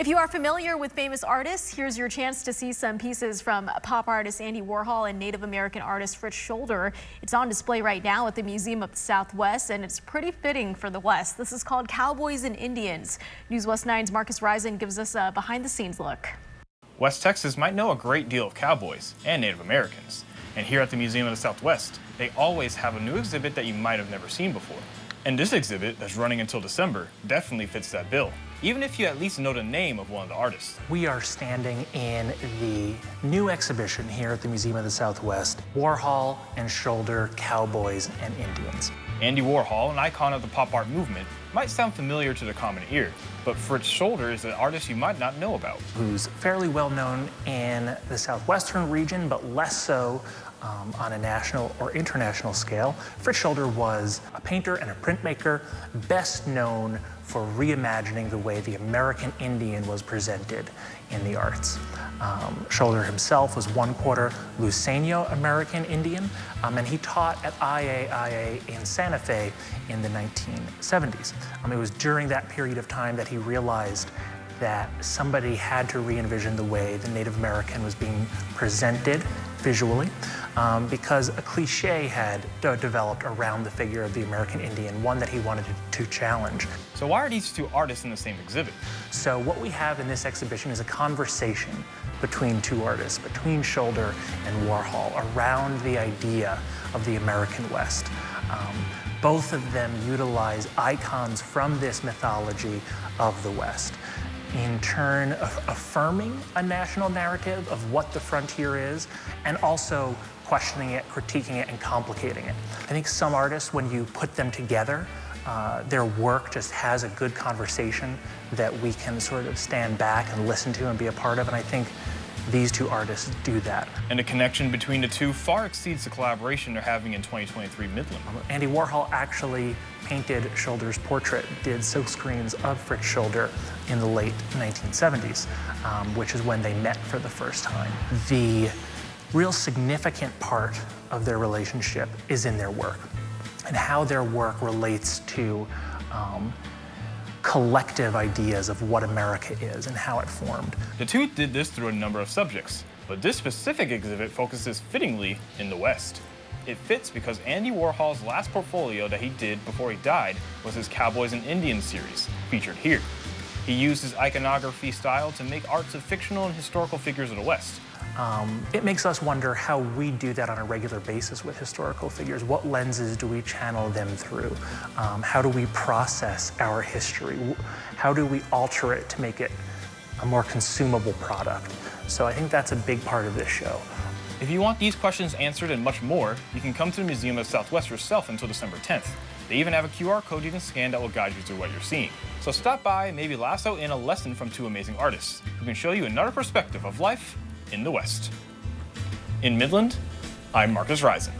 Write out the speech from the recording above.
If you are familiar with famous artists, here's your chance to see some pieces from pop artist Andy Warhol and Native American artist Fritz Scholder. It's on display right now at the Museum of the Southwest, and it's pretty fitting for the West. This is called Cowboys and Indians. News West 9's Marcus Risen gives us a behind-the-scenes look. West Texas might know a great deal of cowboys and Native Americans. And here at the Museum of the Southwest, they always have a new exhibit that you might have never seen before. And this exhibit, that's running until December, definitely fits that bill, even if you at least know the name of one of the artists. We are standing in the new exhibition here at the Museum of the Southwest, Warhol and Scholder, Cowboys and Indians. Andy Warhol, an icon of the pop art movement, might sound familiar to the common ear, but Fritz Scholder is an artist you might not know about. Who's fairly well known in the southwestern region, but less so on a national or international scale. Fritz Scholder was a painter and a printmaker, best known for reimagining the way the American Indian was presented in the arts. Scholder himself was 1/4 Luiseño American Indian, and he taught at IAIA in Santa Fe in the 1970s. It was during that period of time that he realized that somebody had to re-envision the way the Native American was being presented visually, because a cliche had developed around the figure of the American Indian, one that he wanted to challenge. So why are these two artists in the same exhibit? So what we have in this exhibition is a conversation between two artists, between Scholder and Warhol, around the idea of the American West. Both of them utilize icons from this mythology of the West, in turn affirming a national narrative of what the frontier is, and also questioning it, critiquing it, and complicating it. I think some artists, when you put them together, their work just has a good conversation that we can sort of stand back and listen to and be a part of, and I think these two artists do that. And the connection between the two far exceeds the collaboration they're having in 2023 Midland. Andy Warhol actually painted Scholder's portrait, did silkscreens of Fritz Scholder in the late 1970s, which is when they met for the first time. The real significant part of their relationship is in their work and how their work relates to collective ideas of what America is and how it formed. The two did this through a number of subjects, but this specific exhibit focuses fittingly in the West. It fits because Andy Warhol's last portfolio that he did before he died was his Cowboys and Indians series, featured here. He used his iconography style to make arts of fictional and historical figures of the West. It makes us wonder how we do that on a regular basis with historical figures. What lenses do we channel them through? How do we process our history? How do we alter it to make it a more consumable product? So I think that's a big part of this show. If you want these questions answered and much more, you can come to the Museum of the Southwest yourself until December 10th. They even have a QR code you can scan that will guide you through what you're seeing. So stop by and maybe lasso in a lesson from two amazing artists who can show you another perspective of life in the West. In Midland, I'm Marcus Risen.